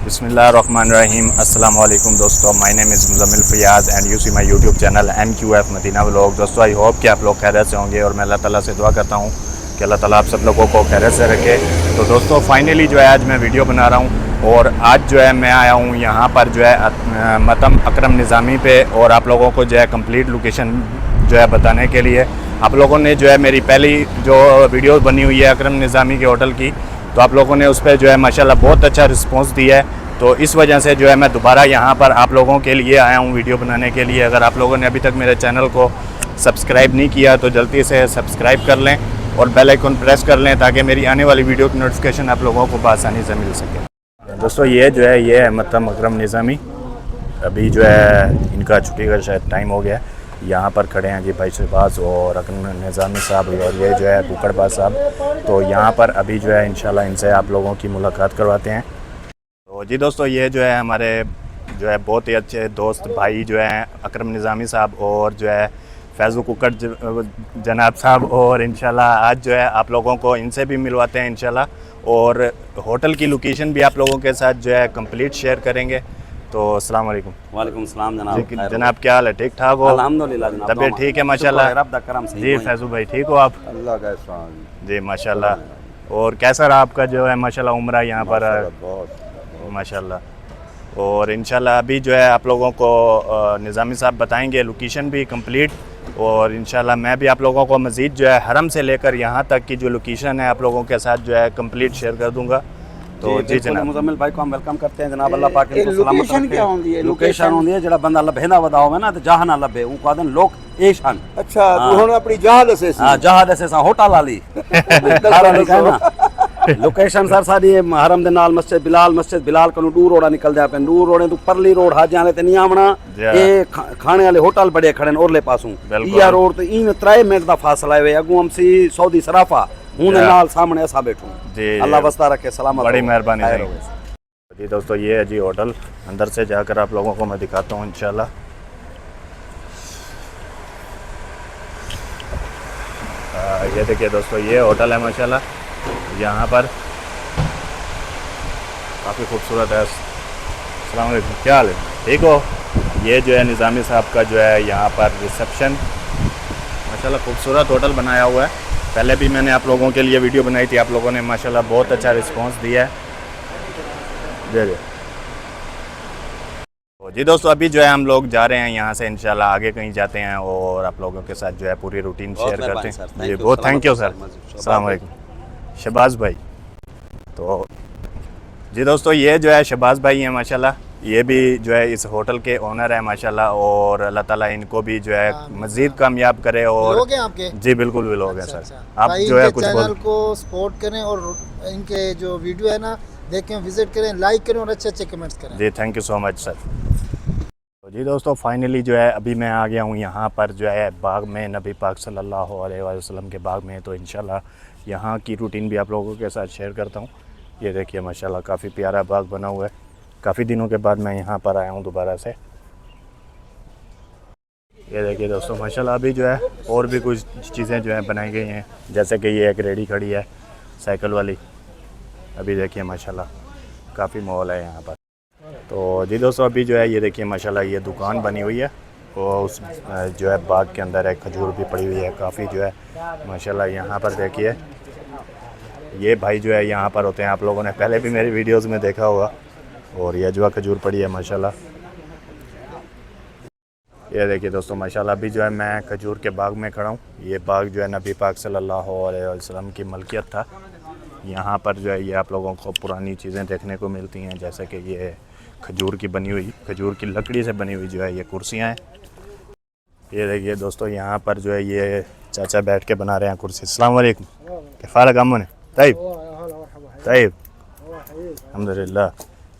बिस्मिल्लाहिर्रहमानिर्रहीम। अस्सलाम वालेकुम दोस्तों, my name is Muzammil Fiyaz and you see my YouTube channel MQF Madina vlog. दोस्तों आई होप कि आप लोग खैरियत से होंगे और मैं अल्लाह ताला से दुआ करता हूँ कि अल्लाह ताला आप सब लोगों को खैरियत से रखे। तो दोस्तों फाइनली जो है आज मैं वीडियो बना रहा हूँ और आज जो है मैं आया हूँ यहाँ पर जो है मतम अकरम निज़ामी पे, और आप लोगों को जो है कंप्लीट लोकेशन जो है बताने के लिए आप लोगों ने जो है मेरी पहली जो वीडियो बनी हुई है अकरम निज़ामी के होटल की, तो आप लोगों ने उस पर जो है माशाल्लाह बहुत अच्छा रिस्पांस दिया है। तो इस वजह से जो है मैं दोबारा यहाँ पर आप लोगों के लिए आया हूँ वीडियो बनाने के लिए। अगर आप लोगों ने अभी तक मेरे चैनल को सब्सक्राइब नहीं किया तो जल्दी से सब्सक्राइब कर लें और बेल आइकन प्रेस कर लें ताकि मेरी आने वाली वीडियो की नोटिफिकेशन आप लोगों को आसानी से मिल सके। दोस्तों ये जो है ये है मतलब अकरम निज़ामी। अभी जो है इनका छुट्टी का शायद टाइम हो गया है। यहाँ पर खड़े हैं जी भाई शहबाज और अकरम निज़ामी साहब और ये जो है कुकड़बाज साहब। तो यहाँ पर अभी जो है इंशाल्लाह इनसे आप लोगों की मुलाकात करवाते हैं। तो जी दोस्तों ये जो है हमारे जो है बहुत ही अच्छे दोस्त भाई जो हैं अकरम निज़ामी साहब और जो है फैज़ू कुकड़ जनाब साहब, और इंशाल्लाह आज जो है आप लोगों को इनसे भी मिलवाते हैं इंशाल्लाह, और होटल की लोकेशन भी आप लोगों के साथ जो है कंप्लीट शेयर करेंगे। तो अस्सलाम वालेकुम। वालेकुम सलाम जनाब। जनाब क्या हाल है? ठीक ठाक हो? अल्हम्दुलिल्लाह जनाब। तबीयत ठीक है माशाल्लाह? रब दा करम सही जी होई। फैज़ू भाई ठीक हो आप? अल्लाह का एहसान। जी माशाल्लाह। और कैसा रहा आपका जो है माशाल्लाह उम्रा यहाँ पर? बहुत माशाल्लाह। और इंशाल्लाह अभी जो है आप लोगों को निज़ामी साहब बताएंगे लोकेशन भी कंप्लीट, और इंशाल्लाह मैं भी आप लोगों को मज़ीद जो है हरम से लेकर यहाँ तक की जो लोकेशन है आप लोगों के साथ जो है कंप्लीट शेयर कर दूंगा। तो जी जनाब मुजम्मिल भाई को हम वेलकम करते हैं जनाब। अल्लाह पाक इनको सलामत लोकेशन रखे। क्या होंदी है? लोकेशन होंदी है जेड़ा बंदा लभेंदा वदा होवे ना ते जहां ना लभे ऊ कहदन लोकेशन। अच्छा तू हुन अपनी जहाज से हां जहां से होटल वाली लोकेशन सर साडी हरम दे नाल मस्जिद बिलाल कनु दूर रोड़ा निकल जा पे दूर रोड़े तू परली रोड हाजे वाले ते नहीं आवना। ये खाने वाले होटल बड़े खड़े ओरले पासों इया रोड ते इन 3 मिनट दा फासला है। अगू हम सी सऊदी सराफा हूं नाल सामने ऐसा बैठूं। अल्लाह वस्ता रखे सलामत। बड़ी मेहरबानी जी दोस्तों। ये है जी होटल, अंदर से जाकर आप लोगों को मैं दिखाता हूँ इंशाल्लाह। ये देखिए दोस्तों ये होटल है माशाल्लाह। यहाँ पर काफ़ी खूबसूरत है। अस्सलाम वालेकुम, क्या हाल है? ठीक हो? ये जो है निज़ामी साहब का जो है यहाँ पर रिसेप्शन माशाल्लाह खूबसूरत होटल बनाया हुआ है। पहले भी मैंने आप लोगों के लिए वीडियो बनाई थी, आप लोगों ने माशाल्लाह बहुत अच्छा रिस्पांस दिया है। जी दोस्तों अभी जो है हम लोग जा रहे हैं यहाँ से इंशाल्लाह आगे कहीं जाते हैं और आप लोगों के साथ जो है पूरी रूटीन शेयर करते हैं। जी बहुत थैंक यू सर। अस्सलाम वालेकुम शहबाज भाई। तो जी दोस्तों ये जो है शहबाज भाई हैं माशाल्लाह, ये भी जो है इस होटल के ओनर है माशाल्लाह, और अल्लाह ताला इनको भी जो है मज़ीद कामयाब करे। और लोग हैं आपके? जी बिल्कुल भी लोग हैं सर। आप भाई जो है कुछ चैनल को सपोर्ट करें और इनके जो वीडियो है ना देखें, विजिट करें, लाइक करें और अच्छे अच्छे कमेंट्स करें। जी thank you so much sir. तो जी दोस्तों फाइनली जो है अभी मैं आ गया हूँ यहाँ पर जो है बाग में, नबी पाक सल्लल्लाहु अलैहि वसल्लम के बाग में। तो इंशाल्लाह यहाँ की रूटीन भी आप लोगों के साथ शेयर करता हूँ। ये देखिए माशाल्लाह काफ़ी प्यारा बाग बना हुआ है। काफ़ी दिनों के बाद मैं यहाँ पर आया हूँ दोबारा से। ये देखिए दोस्तों माशाल्लाह अभी जो है और भी कुछ चीज़ें जो हैं बनाई गई हैं, जैसे कि ये एक रेडी खड़ी है साइकिल वाली। अभी देखिए माशाल्लाह काफ़ी माहौल है यहाँ पर। तो जी दोस्तों अभी जो है ये देखिए माशाल्लाह ये दुकान बनी हुई है और उस जो है बाग के अंदर एक खजूर भी पड़ी हुई है काफ़ी जो है माशाल्लाह। यहाँ पर देखिए ये भाई जो है यहाँ पर होते हैं, आप लोगों ने पहले भी मेरी वीडियोस में देखा होगा। और ये अजवा खजूर पड़ी है माशाल्लाह। ये देखिए दोस्तों माशाल्लाह अभी जो है मैं खजूर के बाग में खड़ा हूँ। ये बाग जो है नबी पाक सल्लल्लाहु अलैहि वसल्लम की मलकियत था। यहाँ पर जो है ये आप लोगों को पुरानी चीज़ें देखने को मिलती हैं, जैसे कि ये खजूर की बनी हुई, खजूर की लकड़ी से बनी हुई जो है ये कुर्सियाँ हैं। ये देखिए दोस्तों यहाँ पर जो है ये चाचा बैठ के बना रहे हैं कुर्सी। अस्सलाम वालेकुम, किफ़ाल कामों ने ताइब ताइब अल्हम्दुलिल्लाह।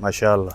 माशाल्लाह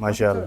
माशाल्लाह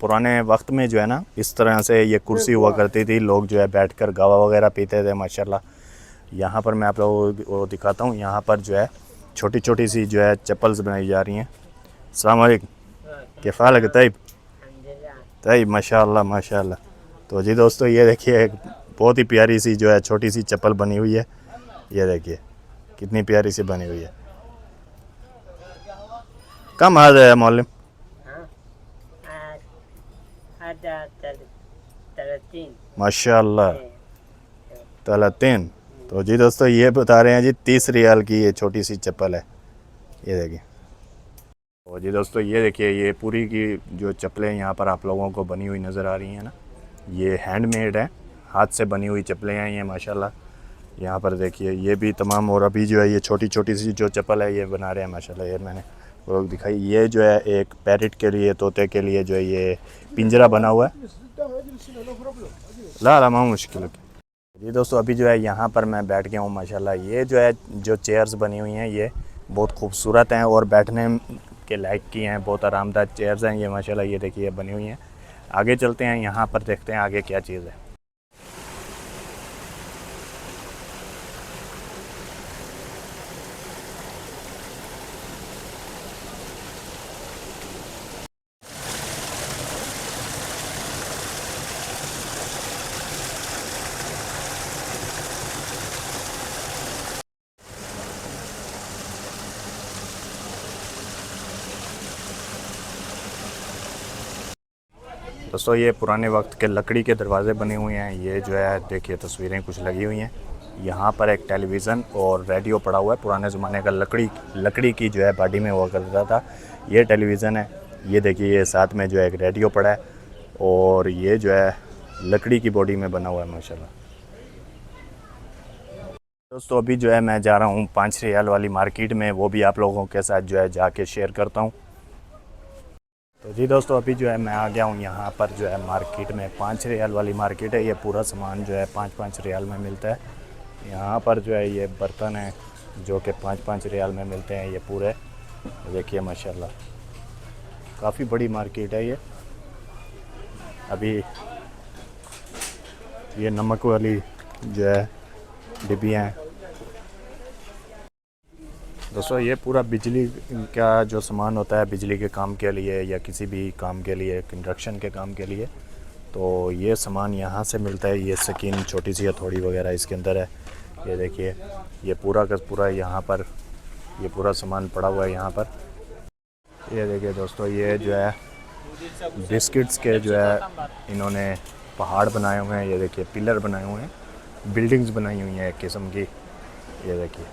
पुराने वक्त में जो है ना इस तरह से ये कुर्सी हुआ करती थी, लोग जो है बैठकर गावा वगैरह पीते थे माशाल्लाह। यहाँ पर मैं आप लोगों को दिखाता हूँ, यहाँ पर जो है छोटी छोटी सी जो है चप्पल्स बनाई जा रही हैं। अस्सलाम वालेकुम, कैफ़ हालक तैयब तैयब माशाल्लाह माशाल्लाह। तो जी दोस्तों ये देखिए एक बहुत ही प्यारी सी जो है छोटी सी चप्पल बनी हुई है, ये देखिए कितनी प्यारी सी बनी हुई है। कम हाथ है मौलम? ada 30 माशाल्लाह 30। तो जी दोस्तों ये बता रहे हैं जी 30 रियाल की ये छोटी सी चप्पल है, ये देखिए। और जी दोस्तों ये देखिए ये पूरी की जो चप्पलें यहाँ पर आप लोगों को बनी हुई नज़र आ रही हैं ना, ये हैंडमेड है, हाथ से बनी हुई चप्पलें हैं ये माशाल्लाह। यहाँ पर देखिए ये भी तमाम, और अभी जो है ये छोटी छोटी सी जो चप्पल है ये बना रहे हैं माशाल्लाह। ये मैंने वो लोग दिखाई, ये जो है एक पैरेट के लिए, तोते के लिए जो है ये पिंजरा बना हुआ है। ला मा मुश्किल। जी दोस्तों अभी जो है यहाँ पर मैं बैठ गया हूँ माशाल्लाह। ये जो है जो चेयर्स बनी हुई हैं ये बहुत खूबसूरत हैं और बैठने के लायक की हैं, बहुत आरामदायक चेयर्स हैं ये माशाल्लाह। ये देखिए बनी हुई हैं। आगे चलते हैं, यहाँ पर देखते हैं आगे क्या चीज़ है। दोस्तों ये पुराने वक्त के लकड़ी के दरवाज़े बने हुए हैं। ये जो है देखिए तस्वीरें कुछ लगी हुई हैं। यहाँ पर एक टेलीविज़न और रेडियो पड़ा हुआ है, पुराने ज़माने का लकड़ी की जो है बॉडी में हुआ करता था। ये टेलीविज़न है, ये देखिए ये साथ में जो है एक रेडियो पड़ा है और ये जो है लकड़ी की बॉडी में बना हुआ है माशाल्लाह। दोस्तों अभी जो है मैं जा रहा हूँ 5 रियाल वाली मार्केट में, वो भी आप लोगों के साथ जो है जाके शेयर करता हूँ। तो जी दोस्तों अभी जो है मैं आ गया हूँ यहाँ पर जो है मार्केट में, 5 रियाल वाली मार्केट है। ये पूरा सामान जो है 5-5 रियाल में मिलता है। यहाँ पर जो है ये बर्तन है जो कि 5-5 रियाल में मिलते हैं ये पूरे। देखिए माशाल्लाह काफ़ी बड़ी मार्केट है ये। अभी ये नमक वाली जो है डिब्बियाँ हैं। दोस्तों ये पूरा बिजली का जो सामान होता है बिजली के काम के लिए या किसी भी काम के लिए, कंस्ट्रक्शन के काम के लिए, तो ये सामान यहाँ से मिलता है। ये सकीन छोटी सी हथौड़ी वगैरह इसके अंदर है। ये देखिए ये पूरा का पूरा यहाँ पर ये पूरा सामान पड़ा हुआ है यहाँ पर। ये देखिए दोस्तों ये जो है बिस्किट्स के जो है इन्होंने पहाड़ बनाए हुए हैं। ये देखिए पिलर बनाए हुए हैं, बिल्डिंग्स बनाई हुई हैं एक किस्म की। ये देखिए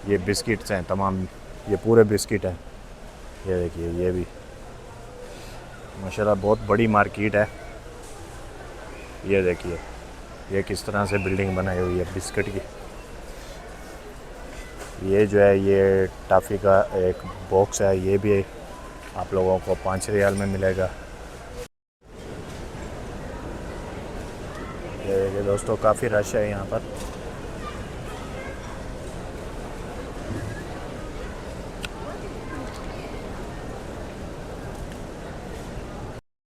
ये बिस्किट्स हैं तमाम, ये पूरे बिस्किट हैं। ये देखिए ये भी माशाल्लाह बहुत बड़ी मार्केट है। ये देखिए ये किस तरह से बिल्डिंग बनाई हुई है बिस्किट की। ये जो है ये टॉफ़ी का एक बॉक्स है, ये भी आप लोगों को 5 रियाल में मिलेगा। ये देखिए दोस्तों काफ़ी रश है यहाँ पर।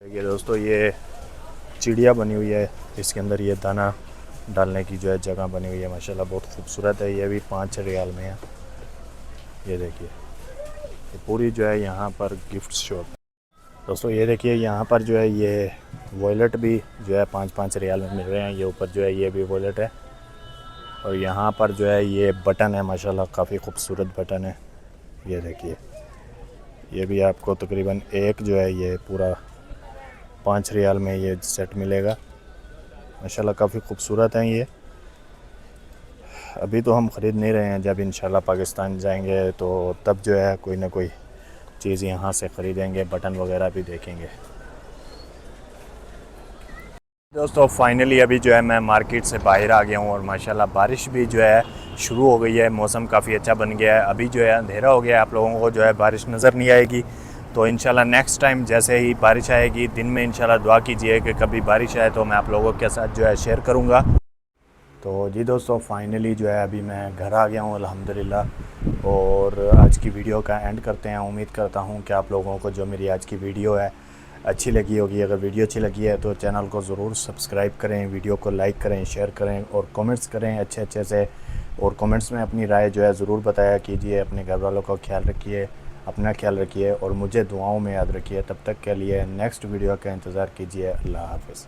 ये दोस्तों ये चिड़िया बनी हुई है, इसके अंदर ये दाना डालने की जो है जगह बनी हुई है माशाल्लाह बहुत खूबसूरत है। ये भी 5 रियाल में है। ये देखिए ये पूरी जो है यहाँ पर गिफ्ट शॉप। दोस्तों ये देखिए यहाँ पर जो है ये वॉलेट भी जो है 5-5 रियाल में मिल रहे हैं। ये ऊपर जो है ये भी वॉलेट है और यहाँ पर जो है ये बटन है माशाल्लाह काफ़ी खूबसूरत बटन है। ये देखिए ये भी आपको तकरीबन एक जो है ये पूरा 5 रियाल में ये सेट मिलेगा माशाल्लाह काफ़ी खूबसूरत हैं ये। अभी तो हम ख़रीद नहीं रहे हैं, जब इंशाल्लाह पाकिस्तान जाएंगे तो तब जो है कोई ना कोई चीज़ यहाँ से ख़रीदेंगे, बटन वगैरह भी देखेंगे। दोस्तों फाइनली अभी जो है मैं मार्केट से बाहर आ गया हूँ और माशाल्लाह बारिश भी जो है शुरू हो गई है, मौसम काफ़ी अच्छा बन गया है। अभी जो है अंधेरा हो गया है, आप लोगों को जो है बारिश नज़र नहीं आएगी। तो इंशाल्लाह नेक्स्ट टाइम जैसे ही बारिश आएगी दिन में इंशाल्लाह दुआ कीजिए कि कभी बारिश आए तो मैं आप लोगों के साथ जो है शेयर करूँगा। तो जी दोस्तों फाइनली जो है अभी मैं घर आ गया हूँ अल्हम्दुलिल्लाह। और आज की वीडियो का एंड करते हैं। उम्मीद करता हूँ कि आप लोगों को जो मेरी आज की वीडियो है अच्छी लगी होगी। अगर वीडियो अच्छी लगी है तो चैनल को ज़रूर सब्सक्राइब करें, वीडियो को लाइक करें, शेयर करें और कमेंट्स करें अच्छे अच्छे से। और कमेंट्स में अपनी राय जो है ज़रूर बताया कीजिए। अपने घर वालों का ख्याल रखिए, अपना ख्याल रखिए और मुझे दुआओं में याद रखिए। तब तक के लिए नेक्स्ट वीडियो का इंतज़ार कीजिए। अल्लाह हाफ़िज़।